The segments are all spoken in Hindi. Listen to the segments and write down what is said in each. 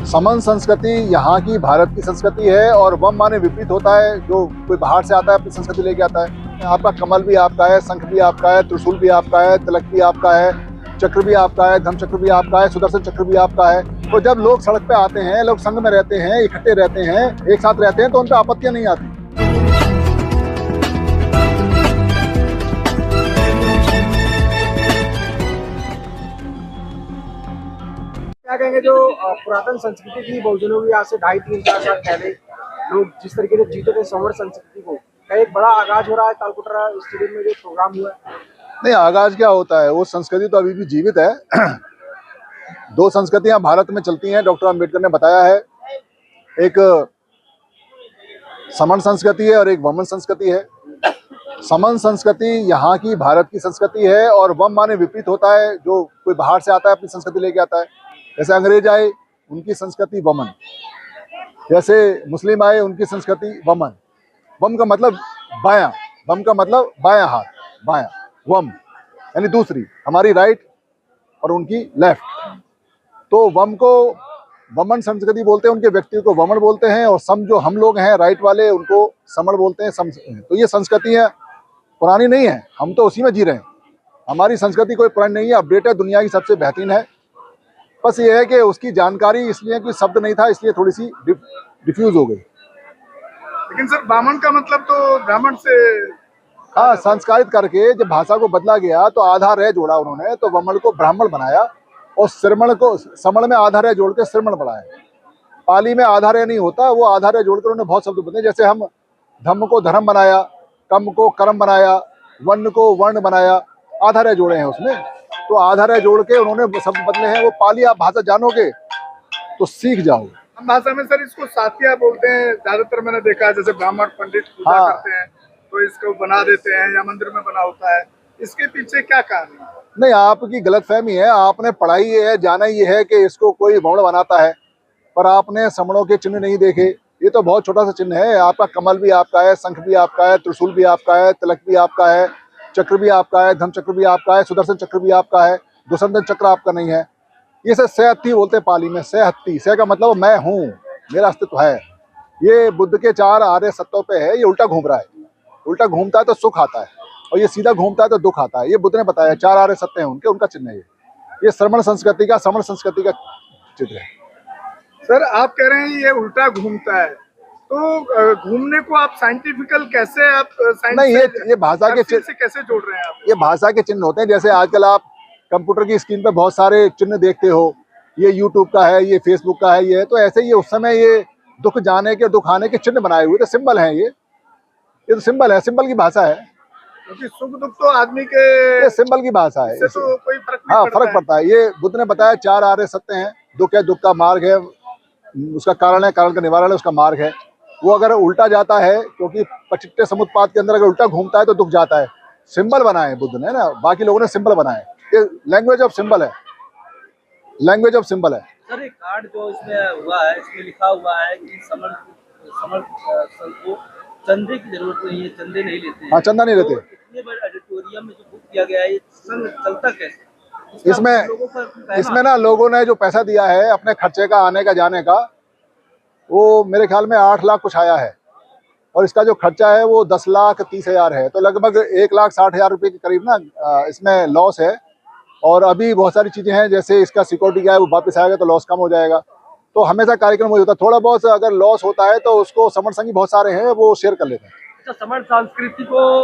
समन संस्कृति यहाँ की भारत की संस्कृति है और वम माने विपरीत होता है। जो कोई बाहर से आता है अपनी संस्कृति लेके आता है। आपका कमल भी आपका है, शंख भी आपका है, त्रिशूल भी आपका है, तिलक भी आपका है, चक्र भी आपका है, धर्म चक्र भी आपका है, सुदर्शन चक्र भी आपका है। तो जब लोग सड़क पे आते हैं, लोग संघ में रहते हैं, इकट्ठे रहते हैं, एक साथ रहते हैं, तो उन पर आपत्तियां नहीं आती। क्या कहेंगे जो पुरातन संस्कृति थी बहुजनों की, आज से 2.5-3-4 साल पहले लोग जिस तरीके से जीते थे संवर संस्कृति को, का एक बड़ा आगाज हो रहा है तालकुटरा स्टेडियम में जो प्रोग्राम हुआ है? नहीं, आगाज क्या होता है, वो संस्कृति तो अभी भी जीवित है। दो संस्कृतियां भारत में चलती हैं, डॉक्टर अम्बेडकर ने बताया है। एक समन संस्कृति है और एक वमन संस्कृति है। समन संस्कृति यहाँ की भारत की संस्कृति है और वम माने विपरीत होता है। जो कोई बाहर से आता है अपनी संस्कृति लेके आता है। जैसे अंग्रेज आए, उनकी संस्कृति वमन। जैसे मुस्लिम आए, उनकी संस्कृति वमन। वम का मतलब बायां, वम का मतलब बायां हाथ, बायां। वम यानी दूसरी, हमारी राइट और उनकी लेफ्ट। तो वम को वमन संस्कृति बोलते हैं, उनके व्यक्ति को वमन बोलते हैं, और सम जो हम लोग हैं राइट वाले, उनको समण बोलते हैं, सम। तो ये संस्कृतियाँ पुरानी नहीं है, हम तो उसी में जी रहे हैं। हमारी संस्कृति कोई पुरानी नहीं है, अपडेट है, दुनिया की सबसे बेहतरीन है। बस ये है कि उसकी जानकारी इसलिए कि शब्द नहीं था, इसलिए थोड़ी सी डिफ्यूज हो गई। लेकिन सर ब्राह्मण का मतलब तो ब्राह्मण से, हाँ, संस्कारित करके जब भाषा को बदला गया तो आधा रह जोड़ा उन्होंने, तो वमन को ब्राह्मण बनाया और श्रमण को समण में आधा रह जोड़ के श्रमण बनाया। पाली में आधा रह नहीं होता, वो आधा रह जोड़कर उन्होंने बहुत शब्द बदले। जैसे हम धम्म को धर्म बनाया, कम को कर्म बनाया, वर्ण को वर्ण बनाया, आधा रह जोड़े हैं उसमें। तो आधा रह जोड़ के उन्होंने शब्द बदले हैं। वो पाली आप भाषा जानोगे तो सीख जाओगे। हम भाषा में सर इसको सातिया बोलते हैं ज्यादातर, मैंने देखा है। जैसे ब्राह्मण पंडित पूजा हाँ। करते हैं तो इसको बना देते हैं या मंदिर में बना होता है, इसके पीछे क्या कारण है? नहीं, आपकी गलतफहमी है। आपने पढ़ाई है, जाना ये है कि इसको कोई वर्ण बनाता है, पर आपने समणों के चिन्ह नहीं देखे। ये तो बहुत छोटा सा चिन्ह है। आपका कमल भी आपका है, शंख भी आपका है, त्रिशूल भी आपका है, तिलक भी आपका है, चक्र भी आपका है, धर्म चक्र भी आपका है, सुदर्शन चक्र भी आपका है, दुसंदन चक्र आपका नहीं है। ये से सहहत्ती बोलते हैं पाली में। सहहत्ती, सह का मतलब मैं हूँ, मेरा अस्तित्व है। ये बुद्ध के 4 आर्य सत्यों पे है। ये उल्टा घूम रहा है। उल्टा घूमता है तो सुख आता है, और ये सीधा घूमता है तो दुख आता है। ये बुद्ध ने बताया, 4 आर्य सत्य हैं उनके, उनका चिन्ह है ये श्रमण संस्कृति का, समण संस्कृति का चित्र है। सर आप कह रहे हैं ये उल्टा घूमता है, तो घूमने को आप साइंटिफिकल कैसे, आप साइंस नहीं, ये भाषा के से कैसे जोड़ रहे हैं आप? ये भाषा के चिन्ह होते हैं। जैसे आजकल आप कंप्यूटर की स्क्रीन पे बहुत सारे चिन्ह देखते हो, ये यूट्यूब का है, ये फेसबुक का है, ये है। तो ऐसे ही उस समय ये दुख जाने के, दुख आने के चिन्ह बनाए हुए थे, सिंबल हैं ये तो सिंबल है, सिंबल की भाषा है। क्योंकि सुख दुख तो आदमी के, ये सिंबल की भाषा है, इससे तो कोई फर्क नहीं हाँ, पड़ता फर्क पड़ता है। ये बुद्ध ने बताया 4 आर्य सत्य हैं। दुख है, दुख का मार्ग है, उसका कारण है, कारण का निवारण है, उसका मार्ग है। वो अगर उल्टा जाता है, क्योंकि पचिट्टे समुत्पाद के अंदर अगर उल्टा घूमता है तो दुख जाता है। सिंबल बनाए बुद्ध ने ना, बाकी लोगों ने सिंबल बनाए। ये लैंग्वेज ऑफ सिंबल है, लैंग्वेज ऑफ सिंबल है। सर एक कार्ड जो इसमें हुआ है, इसमें लिखा हुआ है कि समर को चंदे की जरूरत नहीं है, चंदे नहीं लेते हैं। हाँ, चंदा नहीं लेते। तो इतने बड़े ऑडिटोरियम में जो बुक किया गया है, ये संघ चलता कैसे? इसमें ना लोगों ने जो पैसा दिया है अपने खर्चे का, आने का, जाने का, वो मेरे ख्याल में 8 लाख कुछ आया है। और इसका जो खर्चा है वो 10,30,000 है। तो लगभग 1,60,000 रुपये के करीब ना इसमें लॉस है। और अभी बहुत सारी चीज़ें हैं, जैसे इसका सिक्योरिटी क्या है, वो वापस आएगा तो लॉस कम हो जाएगा। तो हमेशा कार्यक्रम वही होता है। थोड़ा बहुत अगर लॉस होता है तो उसको समण संघी बहुत सारे हैं, वो शेयर कर लेते हैं। अच्छा, समण संस्कृति को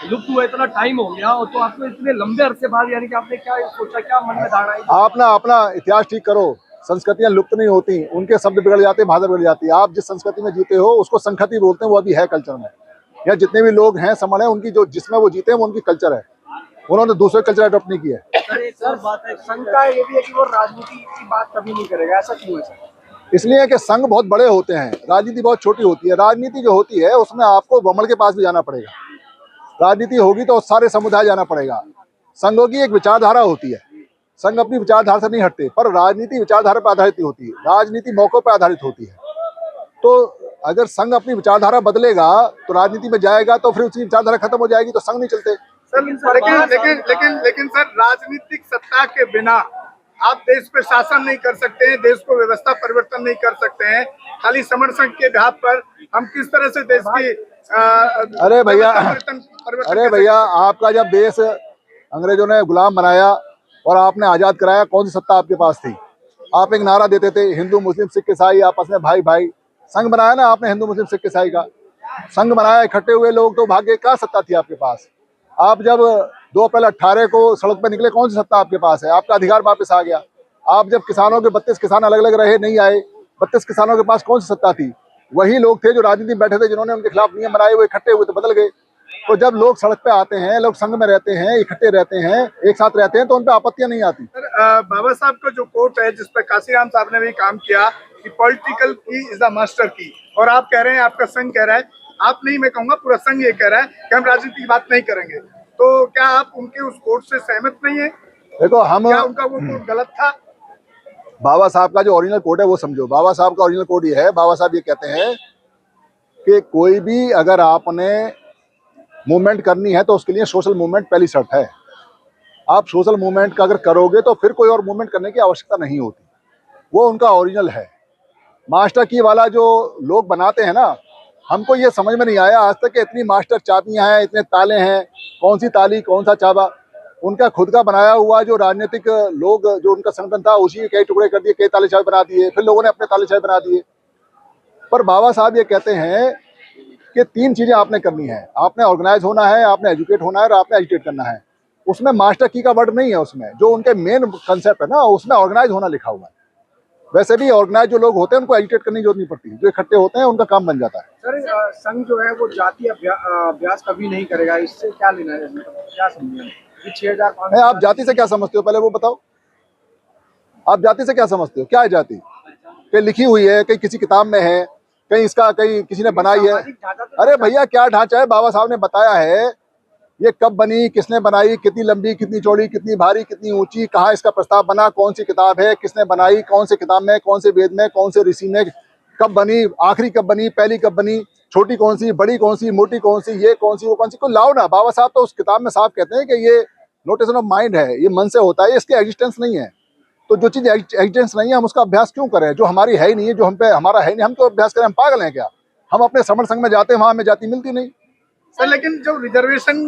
लुप्त हुआ इतना टाइम हो गया, और तो आपको इतने लंबे अरसे बाद, यानी कि आपने क्या सोचा, क्या मन में धारणा है? आप ना अपना इतिहास ठीक करो। संस्कृतियां लुप्त नहीं होती, उनके शब्द बिगड़ जाते हैं, भाषा बिगड़ जाती है। आप जिस संस्कृति में जीते हो उसको संखति बोलते हैं, वो अभी है कल्चर में। या जितने भी लोग हैं समण है, उनकी जो जिसमें वो जीते हैं वो उनकी कल्चर है। उन्होंने दूसरे कल्चर अडॉप्ट नहीं किया है। सर एक और बात है, संघ का ये भी है कि वो राजनीति की बात कभी नहीं करेगा, ऐसा क्यों है सर? इसलिए कि संघ बहुत बड़े होते हैं, राजनीति बहुत छोटी होती है। राजनीति जो होती है उसमें आपको वमन के पास भी जाना पड़ेगा। राजनीति होगी तो सारे समुदाय जाना पड़ेगा। संघों की एक विचारधारा होती है, संघ अपनी विचारधारा से नहीं हटते, पर राजनीति विचारधारा पर आधारित होती है, राजनीति मौकों पर आधारित होती है। तो अगर संघ अपनी विचारधारा बदलेगा तो राजनीति में जाएगा, तो फिर उसकी विचारधारा खत्म हो जाएगी, तो संघ नहीं चलते। सर लेकिन सर राजनीतिक सत्ता के बिना आप देश पे शासन नहीं कर सकते हैं, देश को व्यवस्था परिवर्तन नहीं कर सकते हैं, खाली समर संघ के बिहाफ पर हम किस तरह से देश की अरे भैया, परिवर्तन अरे भैया, आपका जब देश अंग्रेजों ने गुलाम बनाया और आपने आजाद कराया, कौन सी सत्ता आपके पास थी? आप एक नारा देते थे, हिंदू मुस्लिम सिख ईसाई आपस में भाई भाई। संघ बनाया ना आपने, हिंदू मुस्लिम सिख ईसाई का संघ बनाया, इकट्ठे हुए लोग तो भागे। क्या सत्ता थी आपके पास? आप जब 2 अप्रैल 18 को सड़क पर निकले, कौन सी सत्ता आपके पास है? आपका अधिकार वापस आ गया। आप जब किसानों के 32 किसान अलग अलग रहे, नहीं आए, 32 किसानों के पास कौन सी सत्ता थी? वही लोग थे जो राजनीति में बैठे थे, जिन्होंने उनके खिलाफ नियम बनाए, वो इकट्ठे हुए तो बदल गए। तो जब लोग सड़क पे आते हैं, लोग संघ में रहते हैं, इकट्ठे रहते हैं, एक साथ रहते हैं, तो उन पे आपत्तियां नहीं आती। बाबा साहब का जो कोट है, जिस पर काशीराम साहब ने भी काम किया कि पॉलिटिकल की इज द मास्टर की, और आप कह रहे हैं, आपका संघ कह रहा है, आप नहीं, मैं कहूंगा पूरा संघ ये कह रहा है कि हम राजनीति की बात नहीं करेंगे, तो क्या आप उनके उस कोट से सहमत नहीं है? देखो, हम क्या उनका वो कोट गलत था? बाबा साहब का जो ओरिजिनल कोड है वो समझो। बाबा साहब का ओरिजिनल कोड ये है, बाबा साहब ये कहते हैं कि कोई भी अगर आपने मूवमेंट करनी है तो उसके लिए सोशल मूवमेंट पहली शर्त है। आप सोशल मूवमेंट का अगर करोगे तो फिर कोई और मूवमेंट करने की आवश्यकता नहीं होती। वो उनका ओरिजिनल है। मास्टर की वाला जो लोग बनाते हैं ना, हमको ये समझ में नहीं आया आज तक कि इतनी मास्टर चाबियां हैं, इतने ताले हैं, कौन सी ताली कौन सा चाबा। उनका खुद का बनाया हुआ जो राजनीतिक लोग, जो उनका संगठन था, उसी के कई टुकड़े कर दिए, कई ताले चाबी बना दिए, फिर लोगों ने अपने ताले चाबी बना दिए। पर बाबा साहब ये कहते हैं कि 3 चीजें आपने करनी है। आपने ऑर्गेनाइज होना है, आपने एजुकेट होना है और आपने एजुकेट करना है। उसमें मास्टर की का वर्ड नहीं है, उसमें जो उनके मेन कंसेप्ट है ना, उसमें ऑर्गेनाइज होना लिखा हुआ है। वैसे भी ऑर्गेनाइज जो लोग होते हैं उनको एजुकेट करने की जरूरत नहीं पड़ती, जो इकट्ठे होते हैं उनका काम बन जाता है। सर, संघ जो है वो जातीय अभ्यास कभी नहीं करेगा, इससे क्या लेना है? क्या समझे 6500? आप जाति से क्या समझते हो, पहले वो बताओ। आप जाति से क्या समझते हो? क्या है जाति? कहीं लिखी हुई है, कहीं किसी किताब में है, कहीं इसका कहीं किसी ने बनाई है? अरे भैया, क्या ढांचा है? बाबा साहब ने बताया है। ये कब बनी, किसने बनाई, कितनी लंबी, कितनी चौड़ी, कितनी भारी, कितनी ऊंची, कहाँ इसका प्रस्ताव बना, कौन सी किताब है, किसने बनाई, कौन से किताब में, कौन से वेद में, कौन से ऋषि में, कब बनी, आखिरी कब बनी, पहली कब बनी, छोटी कौन सी, बड़ी कौन सी, मोटी कौन सी, ये कौन सी, वो कौन सी, को लाओ ना। बाबा साहब तो उस किताब में साफ कहते हैं कि ये नोटेशन ऑफ माइंड है, ये मन से होता है, इसकी एग्जिस्टेंस नहीं है। तो जो चीज एग्जिस्टेंस नहीं है, हम उसका अभ्यास क्यों करें? जो हमारी है ही नहीं है, जो हम पे हमारा है नहीं, हम तो अभ्यास करें? हम पागल हैं क्या? हम अपने समर संघ में जाते हैं, वहां हमें जाति मिलती नहीं। सर, लेकिन जो रिजर्वेशन,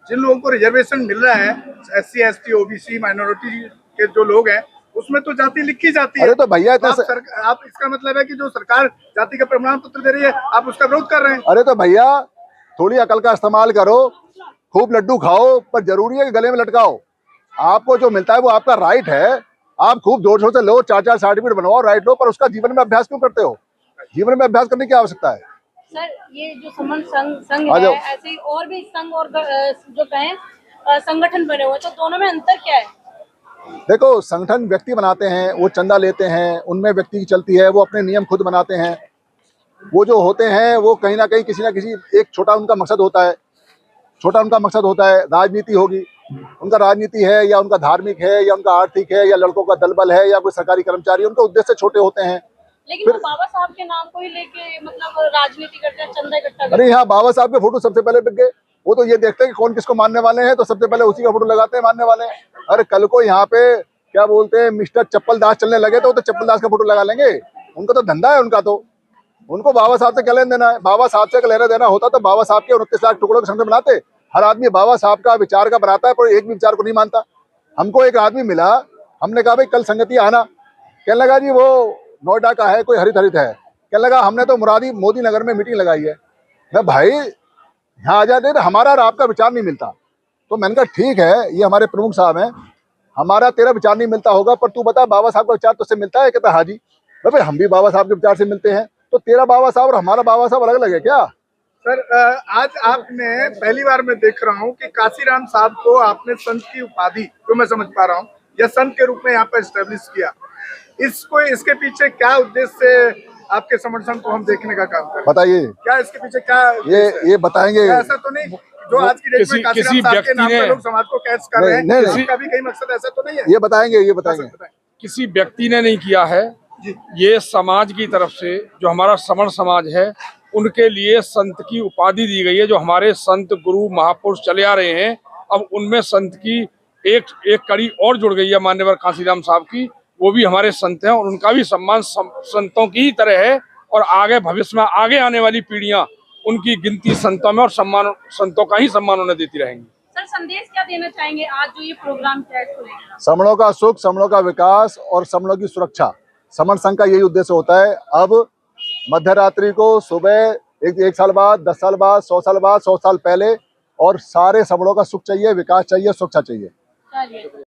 जिन लोगों को रिजर्वेशन मिल रहा है, SC ST OBC माइनॉरिटी के जो लोग हैं, उसमें तो जाति लिखी जाती है। अरे तो भैया, तो आप इसका मतलब है कि जो सरकार जाति का प्रमाण पत्र दे रही है, आप उसका विरोध कर रहे हैं? अरे तो भैया, थोड़ी अकल का इस्तेमाल करो। खूब लड्डू खाओ, पर जरूरी है कि गले में लटकाओ। आपको जो मिलता है वो आपका राइट है। आप खूब जोर शोर से लो, 4-4 सर्टिफिकेट बनवाओ, राइट लो, पर उसका जीवन में अभ्यास क्यों करते हो? जीवन में अभ्यास करने की आवश्यकता है। सर, ये जो समन संघ है, ऐसे ही और भी संघ और जो कहें संगठन बने हुए, तो दोनों में अंतर क्या है? देखो, संगठन व्यक्ति बनाते हैं, वो चंदा लेते हैं, उनमें व्यक्ति की चलती है, वो अपने नियम खुद बनाते हैं। वो जो होते हैं वो कहीं ना कहीं किसी ना किसी एक छोटा उनका मकसद होता है। छोटा उनका मकसद होता है, राजनीति होगी, उनका राजनीति है, या उनका धार्मिक है, या उनका आर्थिक है, या लड़कों का दलबल है, या कोई सरकारी कर्मचारी, उनके उद्देश्य छोटे होते हैं। लेकिन वो बाबा साहब के नाम को ही लेके मतलब राजनीति करते हैं, चंदा इकट्ठा करते हैं। अरे हाँ, बाबा साहब के फोटो सबसे पहले बिक गए। वो तो ये देखते हैं कि कौन किसको मानने वाले हैं, तो सबसे पहले उसी का फोटो लगाते हैं मानने वाले। अरे कल को यहाँ पे क्या बोलते हैं, मिस्टर चप्पल दास चलने लगे तो चप्पल दास का फोटो लगा लेंगे। उनका तो धंधा है उनका, तो उनको बाबा साहब से क्या लेना देना है? बाबा साहब से लेना देना होता तो बाबा साहब के 29 लाख टुकड़ों के संगठन बनाते। हर आदमी बाबा साहब का विचार का बनाता है, पर एक भी विचार को नहीं मानता। हमको एक आदमी मिला, हमने कहा भाई कल संगति आना। कहने लगा जी वो नोएडा का है, कोई हरित हरित है। कहने लगा हमने तो मोदी नगर में मीटिंग लगाई है। मैं भाई यहाँ आ जाते, हमारा और आपका विचार नहीं मिलता। तो मैंने कहा ठीक है, ये हमारे प्रमुख साहब हैं, हमारा तेरा विचार नहीं मिलता होगा, पर तू बता बाबा साहब का विचार तुझसे मिलता है? कहता हाँ जी। भाई हम भी बाबा साहब के विचार से मिलते हैं, तो तेरा बाबा साहब और हमारा बाबा साहब अलग अलग है क्या? सर, आज आपने पहली बार मैं देख रहा हूँ कि काशीराम साहब को आपने संत की उपाधि, जो मैं समझ पा रहा हूँ, या संत के रूप में यहाँ पर एस्टेब्लिश किया। इसके पीछे क्या उद्देश्य से आपके समर्थन को हम देखने का काम करें? बताइए क्या इसके पीछे क्या ये बताएंगे। ऐसा तो नहीं जो आज की डेट में काशीराम साहब के नाम पर लोग समाज को कैच कर रहे हैं, इसका भी कहीं मकसद ऐसा तो नहीं है? ये बताएंगे। किसी व्यक्ति ने नहीं किया है, ये समाज की तरफ से, जो हमारा समण समाज है, उनके लिए संत की उपाधि दी गई है। जो हमारे संत गुरु महापुरुष चले आ रहे हैं, अब उनमें संत की एक कड़ी और जुड़ गई है मान्यवर कांसीराम साहब की। वो भी हमारे संत हैं और उनका भी सम्मान संतों की ही तरह है, और आगे भविष्य में आगे आने वाली पीढ़ियां उनकी गिनती संतों में और सम्मान संतों का ही सम्मान उन्हें देती रहेंगी। सर संदेश क्या देना चाहेंगे आज जो ये प्रोग्राम किया है इसको लेकर? समणों का सुख, समणों का विकास और समणों की सुरक्षा, समण संघ का यही उद्देश्य होता है। अब मध्य रात्रि को सुबह एक साल बाद, 10 साल बाद, 100 साल बाद, 100 साल पहले, और सारे समणों का सुख चाहिए, विकास चाहिए, सुरक्षा चाहिए। चलिए